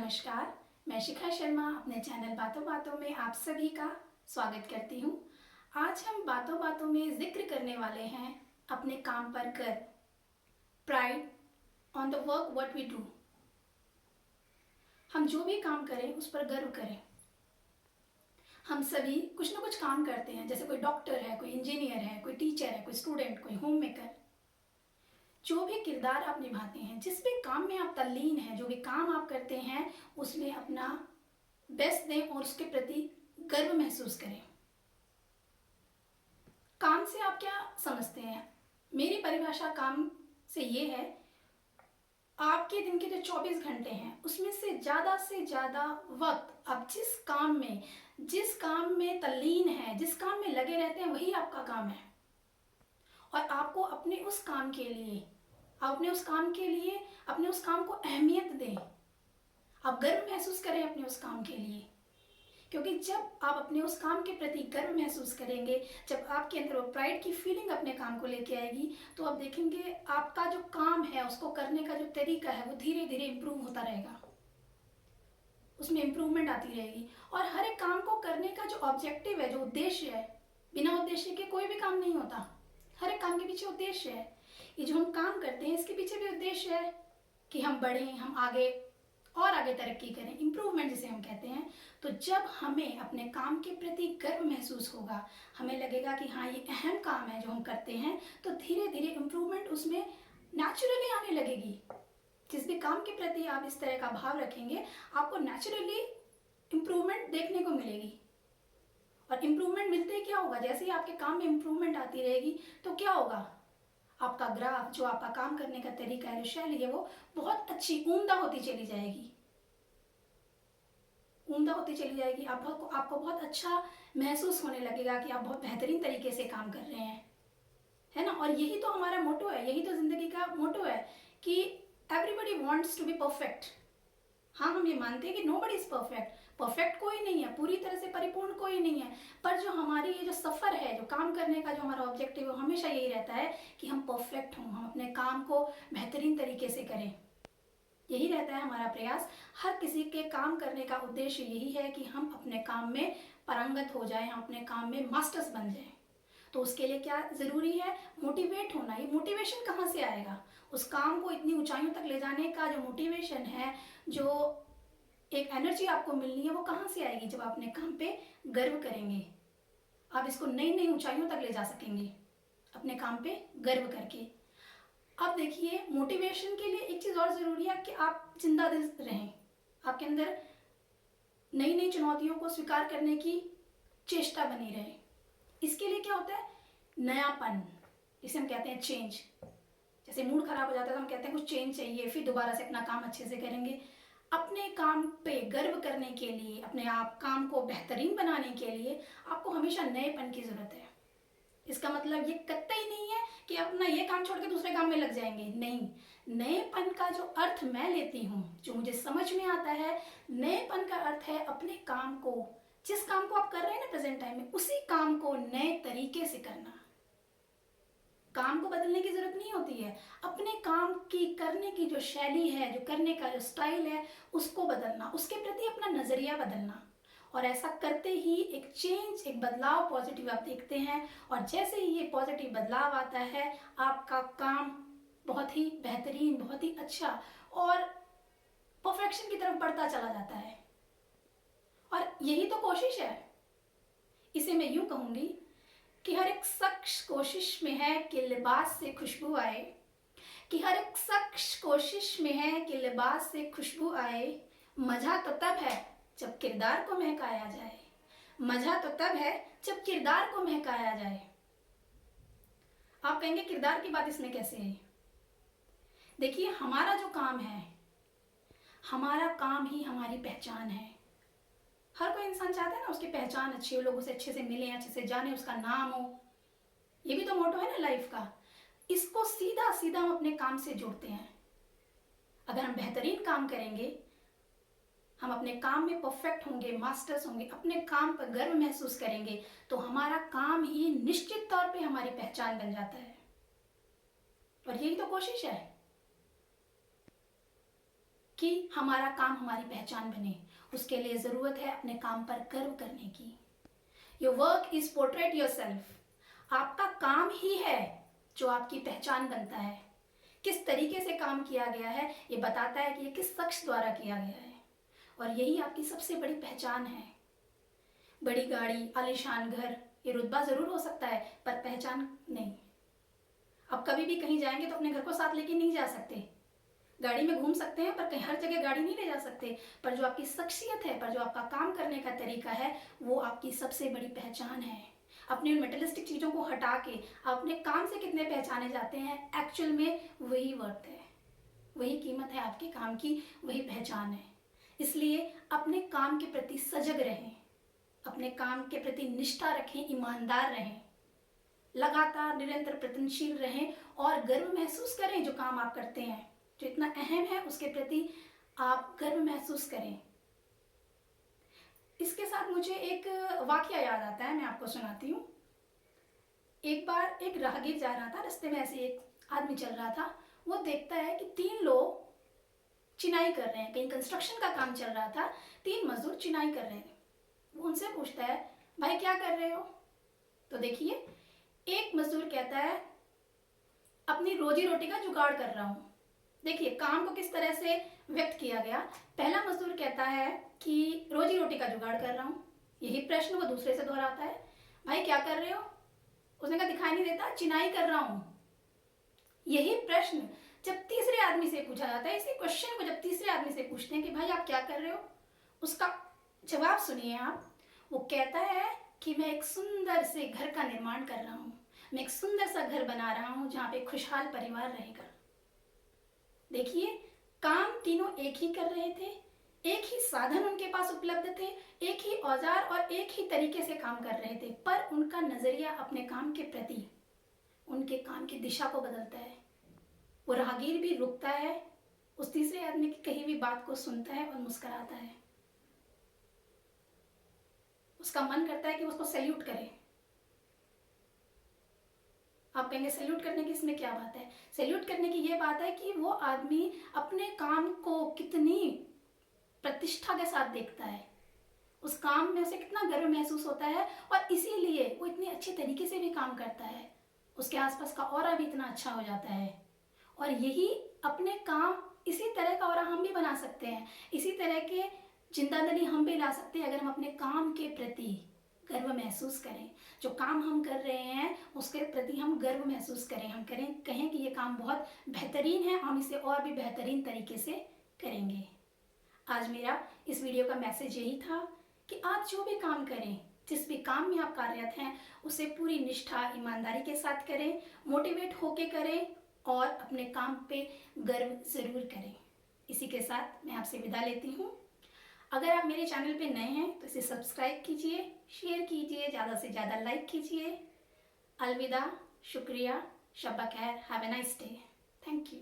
नमस्कार, मैं शिखा शर्मा अपने चैनल बातों बातों में आप सभी का स्वागत करती हूँ। आज हम बातों बातों में जिक्र करने वाले हैं अपने काम पर गर्व, pride on the work what we do. हम जो भी काम करें उस पर गर्व करें। हम सभी कुछ ना कुछ काम करते हैं, जैसे कोई डॉक्टर है, कोई इंजीनियर है, कोई टीचर है, कोई स्टूडेंट, कोई होम मेकर। जो भी किरदार आप निभाते हैं, जिस भी काम में आप तल्लीन हैं, जो भी काम आप करते हैं उसमें अपना बेस्ट दें और उसके प्रति गर्व महसूस करें। काम से आप क्या समझते हैं? मेरी परिभाषा काम से ये है, आपके दिन के जो 24 घंटे हैं उसमें से ज़्यादा वक्त आप जिस काम में तल्लीन है, जिस काम में लगे रहते हैं, वही आपका काम है। और आपको अपने उस काम के लिए अपने उस काम को अहमियत दें। आप गर्व महसूस करें अपने उस काम के लिए, क्योंकि जब आप अपने उस काम के प्रति गर्व महसूस करेंगे, जब आपके अंदर वो प्राइड की फीलिंग अपने काम को लेके आएगी, तो आप देखेंगे आपका जो काम है उसको करने का जो तरीका है वो धीरे धीरे इम्प्रूव होता रहेगा, उसमें इम्प्रूवमेंट आती रहेगी। और हर एक काम को करने का जो ऑब्जेक्टिव है, जो उद्देश्य है, बिना उद्देश्य के कोई भी काम नहीं होता। हर एक काम के पीछे उद्देश्य है। ये जो हम काम करते हैं इसके पीछे भी उद्देश्य है कि हम बढ़ें, हम आगे तरक्की करें, इम्प्रूवमेंट जिसे हम कहते हैं। तो जब हमें अपने काम के प्रति गर्व महसूस होगा, हमें लगेगा कि हाँ ये अहम काम है जो हम करते हैं, तो धीरे धीरे इम्प्रूवमेंट उसमें नेचुरली आने लगेगी। जिस भी काम के प्रति आप इस तरह का भाव रखेंगे, आपको नेचुरली इम्प्रूवमेंट देखने को मिलेगी। और इम्प्रूवमेंट मिलते ही क्या होगा, जैसे ही आपके काम में इम्प्रूवमेंट आती रहेगी तो क्या होगा, आपका ग्राफ, जो आपका काम करने का तरीका है, जो शैली है, वो बहुत अच्छी उम्दा होती चली जाएगी। आपको बहुत अच्छा महसूस होने लगेगा कि आप बहुत बेहतरीन तरीके से काम कर रहे हैं, है ना। और यही तो हमारा मोटो है, यही तो जिंदगी का मोटो है कि everybody wants to be perfect. हाँ, हम ये मानते हैं कि नोबडी इज परफेक्ट कोई नहीं है, पूरी तरह से परिपूर्ण कोई नहीं है। पर जो हमारी ये जो सफ़र है, जो काम करने का जो हमारा ऑब्जेक्टिव है, वो हमेशा यही रहता है कि हम परफेक्ट हों, हम अपने काम को बेहतरीन तरीके से करें। यही रहता है हमारा प्रयास। हर किसी के काम करने का उद्देश्य यही है कि हम अपने काम में पारंगत हो जाएं, हम अपने काम में मास्टर्स बन जाएं। तो उसके लिए क्या ज़रूरी है? मोटिवेट होना। ये मोटिवेशन कहाँ से आएगा? उस काम को इतनी ऊंचाइयों तक ले जाने का जो मोटिवेशन है, जो एक एनर्जी आपको मिलनी है, वो कहाँ से आएगी? जब आप अपने काम पे गर्व करेंगे, आप इसको नई नई ऊंचाइयों तक ले जा सकेंगे अपने काम पे गर्व करके। अब देखिए, मोटिवेशन के लिए एक चीज़ और ज़रूरी है कि आप जिंदा दिल रहें, आपके अंदर नई नई चुनौतियों को स्वीकार करने की चेष्टा बनी रहे। इसके लिए क्या होता है? नयापन, जिसे हम कहते हैं चेंज। जैसे मूड खराब हो जाता है तो हम कहते हैं कुछ चेंज चाहिए, फिर दोबारा से अपना काम अच्छे से करेंगे। अपने काम पे गर्व करने के लिए, अपने आप काम को बेहतरीन बनाने के लिए आपको हमेशा नएपन की ज़रूरत है। इसका मतलब ये कतई नहीं है कि आप अपना ये काम छोड़ के दूसरे काम में लग जाएंगे, नहीं। नएपन का जो अर्थ मैं लेती हूँ, जो मुझे समझ में आता है, नएपन का अर्थ है अपने काम को, जिस काम को आप कर रहे हैं ना प्रेजेंट टाइम में, उसी काम को नए तरीके से करना। काम को बदलने की जरूरत नहीं होती है, अपने काम की करने की जो शैली है, जो करने का जो स्टाइल है, उसको बदलना, उसके प्रति अपना नजरिया बदलना। और ऐसा करते ही एक चेंज, एक बदलाव पॉजिटिव आप देखते हैं। और जैसे ही ये पॉजिटिव बदलाव आता है, आपका काम बहुत ही बेहतरीन, बहुत ही अच्छा और परफेक्शन की तरफ बढ़ता चला जाता है। और यही तो कोशिश है। इसे मैं यूं कहूंगी कि हर एक शख्स कोशिश में है कि लिबास से खुशबू आए, कि हर एक शख्स कोशिश में है कि लिबास से खुशबू आए। मजा तो तब है जब किरदार को महकाया जाए, मजा तो तब है जब किरदार को महकाया जाए। आप कहेंगे किरदार की बात इसमें कैसे है? देखिए, हमारा जो काम है, हमारा काम ही हमारी पहचान है। हर कोई इंसान चाहता है ना उसकी पहचान अच्छी हो, लोगों से अच्छे से मिले, अच्छे से जाने, उसका नाम हो। ये भी तो मोटो है ना लाइफ का। इसको सीधा सीधा हम अपने काम से जोड़ते हैं। अगर हम बेहतरीन काम करेंगे, हम अपने काम में परफेक्ट होंगे, मास्टर्स होंगे, अपने काम पर गर्व महसूस करेंगे, तो हमारा काम ही निश्चित तौर पे हमारी पहचान बन जाता है। और यही तो कोशिश है। कि हमारा काम हमारी पहचान बने, उसके लिए ज़रूरत है अपने काम पर गर्व करने की। Your work is portrait your self. आपका काम ही है जो आपकी पहचान बनता है। किस तरीके से काम किया गया है ये बताता है कि ये किस शख्स द्वारा किया गया है, और यही आपकी सबसे बड़ी पहचान है। बड़ी गाड़ी, आलीशान घर, ये रुतबा ज़रूर हो सकता है पर पहचान नहीं। आप कभी भी कहीं जाएंगे तो अपने घर को साथ लेके नहीं जा सकते। गाड़ी में घूम सकते हैं पर कहीं हर जगह गाड़ी नहीं ले जा सकते, पर जो आपकी शख्सियत है, पर जो आपका काम करने का तरीका है, वो आपकी सबसे बड़ी पहचान है। अपनी उन मेटलिस्टिक चीज़ों को हटा के अपने काम से कितने पहचाने जाते हैं, एक्चुअल में वही वर्थ है, वही कीमत है आपके काम की, वही पहचान है। इसलिए अपने काम के प्रति सजग रहें, अपने काम के प्रति निष्ठा रखें, ईमानदार रहें, लगातार निरंतर प्रयत्नशील रहें और गर्व महसूस करें जो काम आप करते हैं, जो इतना अहम है उसके प्रति आप गर्व महसूस करें। इसके साथ मुझे एक वाकया याद आता है, मैं आपको सुनाती हूँ। एक बार एक राहगीर जा रहा था, रास्ते में ऐसे एक आदमी चल रहा था। वो देखता है कि 3 लोग चिनाई कर रहे हैं, कहीं कंस्ट्रक्शन का काम चल रहा था, 3 मजदूर चिनाई कर रहे हैं। वो उनसे पूछता है, भाई क्या कर रहे हो? तो देखिए, एक मजदूर कहता है, अपनी रोजी रोटी का जुगाड़ कर रहा हूँ। देखिए काम को किस तरह से व्यक्त किया गया। पहला मजदूर कहता है कि रोजी रोटी का जुगाड़ कर रहा हूँ। यही प्रश्न वो दूसरे से दोहराता है, भाई क्या कर रहे हो? उसने कहा दिखाई नहीं देता, चिनाई कर रहा हूँ। यही प्रश्न जब तीसरे आदमी से पूछा जाता है, इसी क्वेश्चन को जब तीसरे आदमी से पूछते हैं कि भाई आप क्या कर रहे हो, उसका जवाब सुनिए आप। वो कहता है कि मैं एक सुंदर से घर का निर्माण कर रहा हूँ, मैं एक सुंदर सा घर बना रहा हूँ जहाँ पे खुशहाल परिवार रहेगा। देखिए काम तीनों एक ही कर रहे थे, एक ही साधन उनके पास उपलब्ध थे, एक ही औजार और एक ही तरीके से काम कर रहे थे, पर उनका नजरिया अपने काम के प्रति, उनके काम की दिशा को बदलता है। वो राहगीर भी रुकता है, उस तीसरे आदमी की कही हुई बात को सुनता है और मुस्कुराता है। उसका मन करता है कि उसको सैल्यूट करे। आप कहेंगे सैल्यूट करने की इसमें क्या बात है? सैल्यूट करने की ये बात है कि वो आदमी अपने काम को कितनी प्रतिष्ठा के साथ देखता है, उस काम में उसे कितना गर्व महसूस होता है, और इसीलिए वो इतनी अच्छे तरीके से भी काम करता है, उसके आसपास का ऑरा भी इतना अच्छा हो जाता है। और यही अपने काम, इसी तरह का ऑरा हम भी बना सकते हैं, इसी तरह के जिंदादिली हम भी ला सकते हैं अगर हम अपने काम के प्रति गर्व महसूस करें। जो काम हम कर रहे हैं उसके प्रति हम गर्व महसूस करें, हम कहें कि ये काम बहुत बेहतरीन है, हम इसे और भी बेहतरीन तरीके से करेंगे। आज मेरा इस वीडियो का मैसेज यही था कि आप जो भी काम करें, जिस भी काम में आप कार्यरत हैं, उसे पूरी निष्ठा, ईमानदारी के साथ करें, मोटिवेट होके करें और अपने काम पे गर्व ज़रूर करें। इसी के साथ मैं आपसे विदा लेती हूँ। अगर आप मेरे चैनल पे नए हैं तो इसे सब्सक्राइब कीजिए, शेयर कीजिए, ज़्यादा से ज़्यादा लाइक कीजिए। अलविदा, शुक्रिया, शब्बा खैर, have a nice day, thank you.